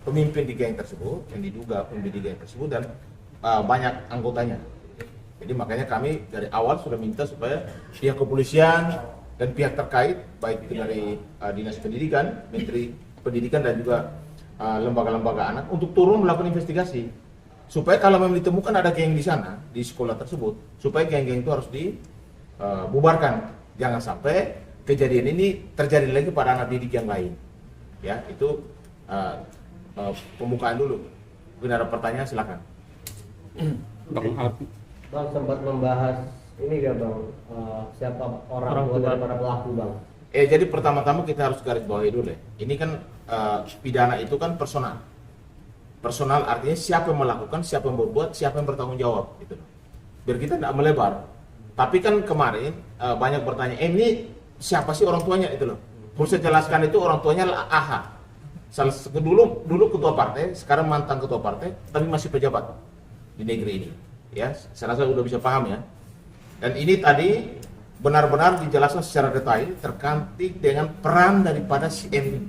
pemimpin di geng tersebut, yang diduga pemimpin di geng tersebut, dan banyak anggotanya. Jadi makanya kami dari awal sudah minta supaya pihak kepolisian dan pihak terkait, baik itu dari Dinas Pendidikan, Menteri Pendidikan, dan juga lembaga-lembaga anak untuk turun melakukan investigasi. Supaya kalau memang ditemukan ada geng di sana, di sekolah tersebut, supaya geng-geng itu harus dibubarkan. Jangan sampai kejadian ini terjadi lagi pada anak didik yang lain. Ya, itu pembukaan dulu. Mungkin ada pertanyaan, silakan. Bang sempat membahas ini gak Bang, siapa orang tua dari para pelaku Bang? Jadi pertama-tama kita harus garis bawahi dulu ya. Ini kan pidana itu kan personal. Personal artinya siapa yang melakukan, siapa yang berbuat, siapa yang bertanggung jawab gitu. Biar kita tidak melebar. Tapi kan kemarin banyak bertanya, ini siapa sih orang tuanya itu loh. Perlu saya jelaskan, itu orang tuanya adalah AH. Dulu ketua partai, sekarang mantan ketua partai, tapi masih pejabat di negeri ini. Ya, saya rasa udah bisa paham ya. Dan ini tadi benar-benar dijelaskan secara detail terkait dengan peran daripada si M.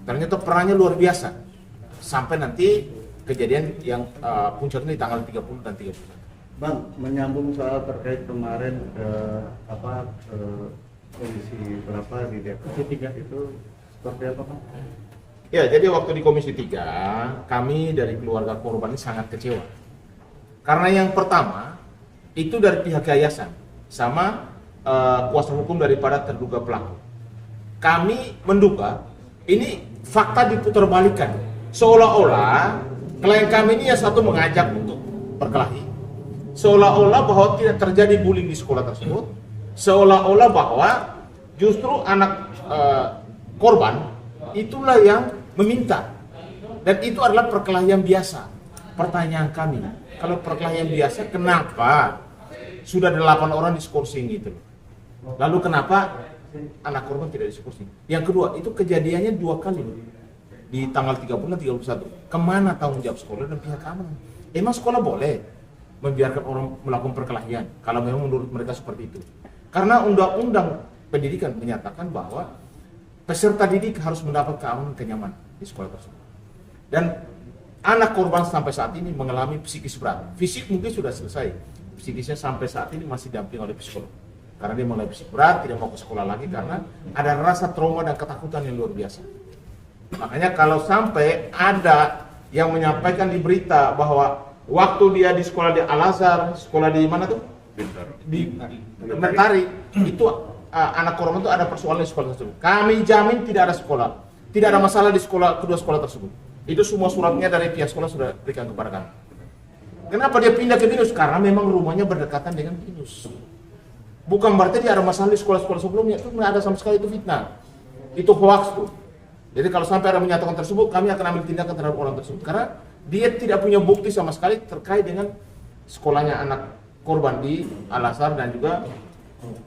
Ternyata perannya luar biasa. Sampai nanti kejadian yang puncaknya di tanggal 30 dan 31. Bang, menyambung soal terkait kemarin kondisi berapa di Komisi 3 itu seperti apa Bang? Ya, jadi waktu di Komisi 3 kami dari keluarga korban ini sangat kecewa. Karena yang pertama itu dari pihak yayasan sama kuasa hukum daripada terduga pelaku. Kami menduga ini fakta diputarbalikkan, seolah-olah klien kami ini yang satu mengajak untuk berkelahi, seolah-olah bahwa tidak terjadi bullying di sekolah tersebut, seolah-olah bahwa justru anak korban itulah yang meminta, dan itu adalah perkelahian biasa. Pertanyaan kami, kalau perkelahian biasa, kenapa sudah 8 orang diskorsing gitu? Lalu kenapa anak korban tidak diskorsing? Yang kedua, itu kejadiannya 2 kali di tanggal 30 dan 31. Kemana tanggung jawab sekolah dan pihak keamanan? Emang sekolah boleh membiarkan orang melakukan perkelahian kalau memang menurut mereka seperti itu? Karena undang-undang pendidikan menyatakan bahwa peserta didik harus mendapat keamanan kenyamanan di sekolah tersebut. Dan anak korban sampai saat ini mengalami psikis berat. Fisik mungkin sudah selesai, psikisnya sampai saat ini masih didampingi oleh psikolog. Karena dia mengalami psikis berat, tidak mau ke sekolah lagi karena ada rasa trauma dan ketakutan yang luar biasa. Makanya kalau sampai ada yang menyampaikan di berita bahwa waktu dia di sekolah di Al-Azhar, sekolah di mana tuh? Di Mentari, itu anak korban itu ada persoalan di sekolah tersebut. Kami jamin tidak ada sekolah, tidak ada masalah di sekolah, kedua sekolah tersebut. Itu semua suratnya dari pihak sekolah sudah berikan kepada kami. Kenapa dia pindah ke Binus? Karena memang rumahnya berdekatan dengan Binus. Bukan berarti dia ada masalah di sekolah-sekolah sebelumnya, itu nggak ada sama sekali, itu fitnah. Itu hoax tuh. Jadi kalau sampai ada menyatakan tersebut, kami akan ambil tindakan terhadap orang tersebut. Karena dia tidak punya bukti sama sekali terkait dengan sekolahnya anak korban di Al-Azhar dan juga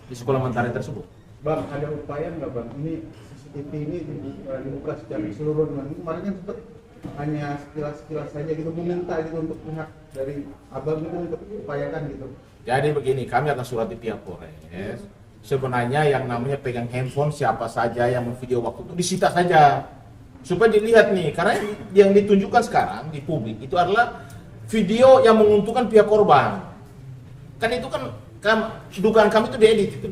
di sekolah Mentari tersebut. Bang, ada upaya nggak Bang? Ini CCTV ini dibuka secara keseluruhan. Kemarin kan sempat hanya sekilas saja gitu, meminta gitu untuk pihak dari abang itu untuk upayakan gitu. Jadi begini, kami akan surat di pihak Polres. Sebenarnya yang namanya pegang handphone siapa saja yang memvideo waktu itu disita saja. Supaya dilihat nih, karena yang ditunjukkan sekarang di publik itu adalah video yang menguntungkan pihak korban. Kan itu kan dugaan kami itu diedit itu.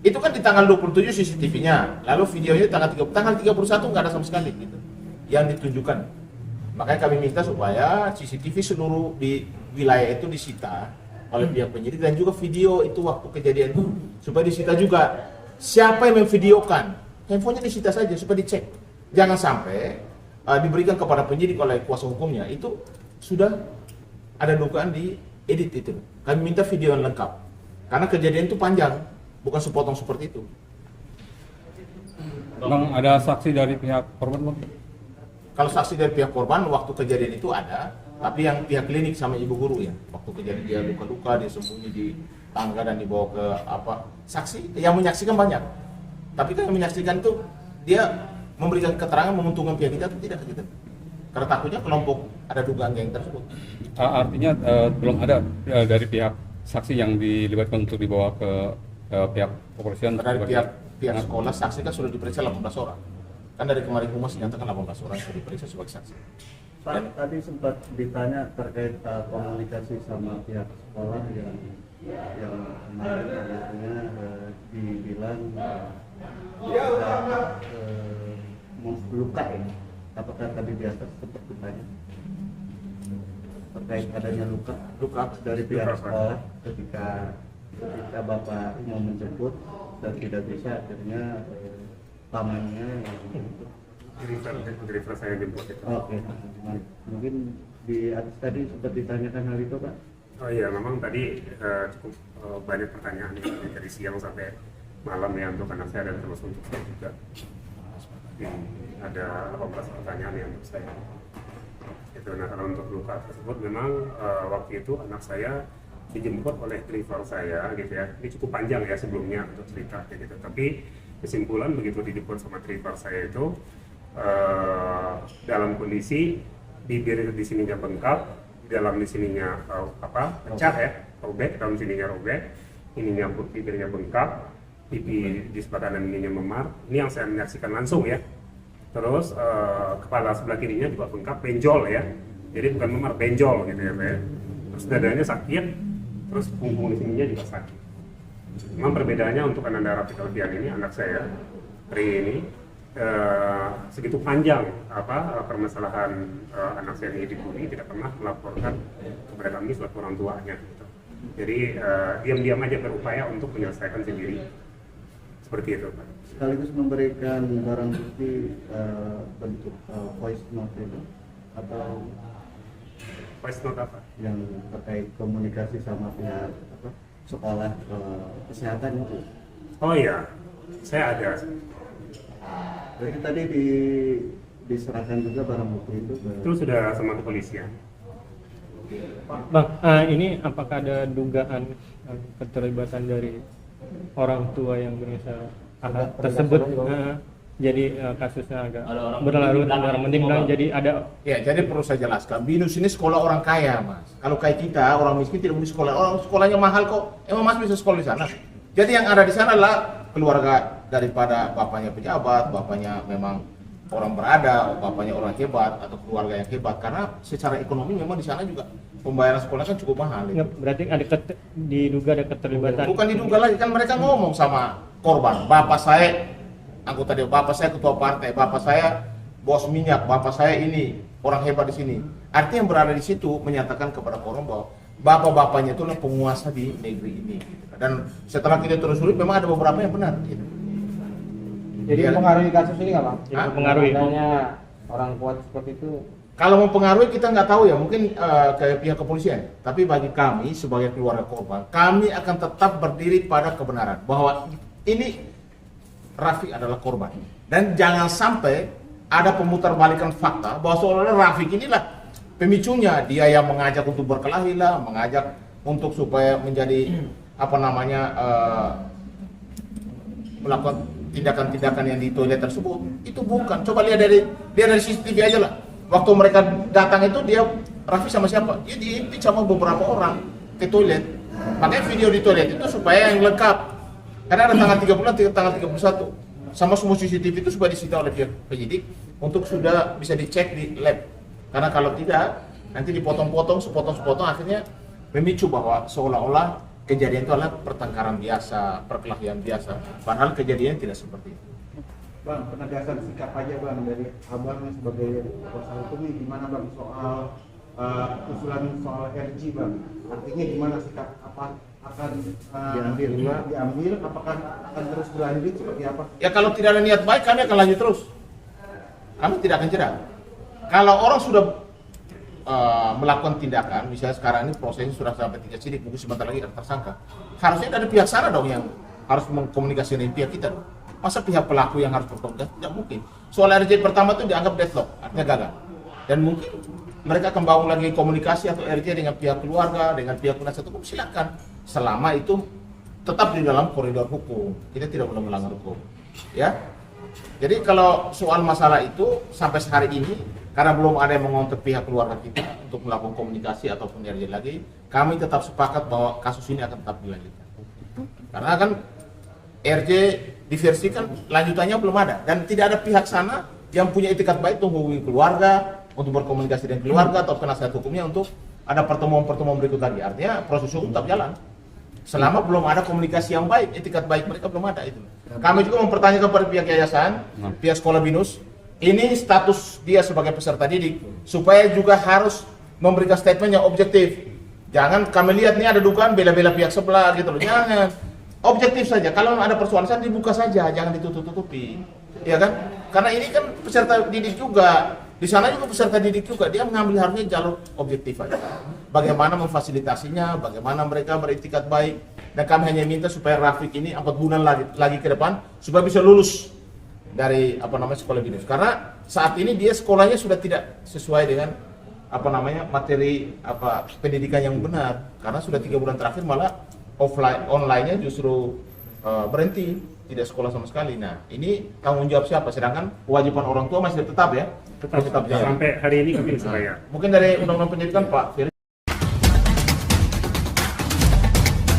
Itu kan di tanggal 27 CCTV-nya, lalu videonya tanggal 31 nggak ada sama sekali gitu yang ditunjukkan. Makanya kami minta supaya CCTV seluruh di wilayah itu disita oleh pihak penyidik dan juga video itu waktu kejadian itu supaya disita juga. Siapa yang memvideokan, handphonenya disita saja supaya dicek. Jangan sampai diberikan kepada penyidik oleh kuasa hukumnya, itu sudah ada dugaan di edit itu. Kami minta video yang lengkap karena kejadian itu panjang, bukan sepotong seperti itu. Bang, ada saksi dari pihak korban Bang? Kalau saksi dari pihak korban waktu kejadian itu ada, tapi yang pihak klinik sama ibu guru ya, waktu kejadian dia luka-luka, dia sembunyi di tangga dan dibawa ke saksi yang menyaksikan banyak, tapi kan yang menyaksikan itu dia memberikan keterangan menguntungkan pihak kita atau tidak gitu, karena takutnya kelompok ada dugaan geng tersebut. Artinya belum ada dari pihak saksi yang dilibatkan untuk dibawa ke pihak kepolisian. Dari pihak sekolah saksi kan sudah diperiksa 18 orang. Kan dari kemarin humas dinyatakan 18 orang sudah diperiksa sebagai saksi. Pak, tadi sempat ditanya terkait komunikasi sama pihak sekolah yang kemarin akhirnya dibilang luka ya. Apakah tadi di atas sempat ditanya terkait adanya luka dari pihak sekolah ketika Bapak mau menjemput dan tidak bisa, akhirnya pamannya refer saya jemput itu. Oke. Mungkin di atas tadi sempat ditanyakan hal itu, Pak? Oh iya, memang tadi cukup banyak pertanyaan dari siang sampai malam ya untuk anak saya dan terus untuk saya juga. Ada 18 pertanyaan yang untuk saya. Itu, nah kalau untuk luka tersebut memang waktu itu anak saya dijemput oleh driver saya gitu ya. Ini cukup panjang ya sebelumnya untuk cerita kayak gitu. Tapi kesimpulan begitu dijemput sama driver saya itu dalam kondisi bibir di sininya bengkak, di dalam di sininya pecah ya, robek, dalam sininya robek, ininya bibirnya bengkak, pipi di sebelah kanan ininya memar. Ini yang saya menyaksikan langsung ya. Terus kepala sebelah kirinya juga bengkak, benjol ya. Jadi bukan memar, benjol gitu ya, Pak. Terus dadanya sakit, terus punggung di sininya juga sakit. Memang perbedaannya untuk anak darah kelebihan ini anak saya, Pri ini segitu panjang permasalahan anak saya ini dibully, tidak pernah melaporkan kepada kami selaku orang tuanya gitu. Jadi diam-diam aja berupaya untuk menyelesaikan sendiri seperti itu, Pak. Sekaligus memberikan barang bukti bentuk voice note itu atau Voice note apa? yang terkait komunikasi sama pihak sekolah kesehatan itu. Oh iya, saya ada. Jadi tadi diserahkan juga barang bukti itu Itu sudah sama kepolisian. Bang, ini apakah ada dugaan keterlibatan dari orang tua yang berinisial AH tersebut? Jadi kasusnya agak berlarut, orang penting bilang jadi ada. Ya, jadi perlu saya jelaskan, BINUS ini sekolah orang kaya, Mas. Kalau kayak kita, orang miskin tidak mungkin sekolah. Orang sekolahnya mahal kok. Emang Mas bisa sekolah di sana? Jadi yang ada di sana adalah keluarga daripada bapaknya pejabat, bapaknya memang orang berada, bapaknya orang hebat atau keluarga yang hebat. Karena secara ekonomi memang di sana juga pembayaran sekolah kan cukup mahal. Nggak, berarti ada diduga ada keterlibatan. Bukan diduga lagi, kan mereka ngomong sama korban, bapak saya anggota dia, bapak saya ketua partai, bapak saya bos minyak, bapak saya ini orang hebat di sini. Artinya yang berada di situ menyatakan kepada korban bahwa bapak-bapaknya itulah penguasa di negeri ini. Dan setelah kita telusuri memang ada beberapa yang benar. Gitu. Jadi mempengaruhi kasus ini nggak, Bang? Jadi mempengaruhi. Adanya orang kuat seperti itu. Kalau mempengaruhi kita nggak tahu ya, mungkin ke pihak kepolisian. Tapi bagi kami sebagai keluarga korban, kami akan tetap berdiri pada kebenaran bahwa ini Rafiq adalah korban. Dan jangan sampai ada pemutarbalikan fakta bahwa seolah-olah Rafiq inilah pemicunya. Dia yang mengajak untuk berkelahi lah, mengajak untuk supaya menjadi melakukan tindakan-tindakan yang di toilet tersebut. Itu bukan. Coba lihat dari CCTV aja lah. Waktu mereka datang itu dia Rafiq sama siapa? Dia diintip sama beberapa orang ke toilet. Makanya video di toilet itu supaya yang lengkap. Karena ada tanggal 30 tanggal 31. Sama semua CCTV itu supaya disita oleh pihak penyidik untuk sudah bisa dicek di lab. Karena kalau tidak, nanti dipotong-potong, sepotong-sepotong akhirnya memicu bahwa seolah-olah kejadian itu adalah pertengkaran biasa, perkelahian biasa. Padahal kejadian tidak seperti itu. Bang, penegasan sikap aja Bang dari abang sebagai kuasa hukum ini gimana Bang soal usulan soal RG Bang? Artinya gimana sikap apa akan diambil, apakah akan terus berlanjut seperti apa? Ya kalau tidak ada niat baik kami akan lanjut terus. Kami tidak akan cerah. Kalau orang sudah melakukan tindakan, misalnya sekarang ini prosesnya sudah sampai 3 sidik, mungkin sebentar lagi ada tersangka. Harusnya ada pihak sana dong yang harus mengkomunikasikan dengan pihak kita dong. Masa pihak pelaku yang harus berkomunikasi? Tidak mungkin. Soal RJ pertama itu dianggap deadlock, artinya gagal. Dan mungkin mereka akan bangun lagi komunikasi atau RJ dengan pihak keluarga, dengan pihak penasihat hukum, silakan. Selama itu tetap di dalam koridor hukum. Kita tidak boleh melanggar hukum. Ya. Jadi kalau soal masalah itu sampai hari ini, karena belum ada yang mengontak pihak keluarga kita untuk melakukan komunikasi ataupun RJ lagi, kami tetap sepakat bahwa kasus ini akan tetap dilanjutkan. Karena kan RJ diversikan lanjutannya belum ada dan tidak ada pihak sana yang punya etikat baik untuk menghubungi keluarga, untuk berkomunikasi dengan keluarga atau penasihat hukumnya untuk ada pertemuan-pertemuan berikut lagi. Artinya proses hukum tetap jalan. Selama belum ada komunikasi yang baik, etikat baik mereka belum ada itu. Kami juga mempertanyakan kepada pihak yayasan, pihak sekolah BINUS, ini status dia sebagai peserta didik, supaya juga harus memberikan statement yang objektif. Jangan kami lihat nih ada dugaan bela-bela pihak sebelah gitu loh. Jangan. Objektif saja. Kalau ada persoalan dibuka saja, jangan ditutup-tutupi. Ya kan? Karena ini kan peserta didik juga. Di sana juga peserta didik juga, dia mengambil harusnya jalur objektif aja. Bagaimana memfasilitasinya, bagaimana mereka beretikat baik. Dan kami hanya minta supaya Rafiq ini 4 bulan lagi ke depan supaya bisa lulus dari sekolah BINUS. Karena saat ini dia sekolahnya sudah tidak sesuai dengan materi pendidikan yang benar. Karena sudah 3 bulan terakhir malah online-nya justru berhenti, tidak sekolah sama sekali. Nah, ini tanggung jawab siapa? Sedangkan kewajiban orang tua masih tetap ya. Tetap jalan. Sampai hari ini kami bisa bayar. Mungkin dari Undang-Undang Pendidikan Pak Firly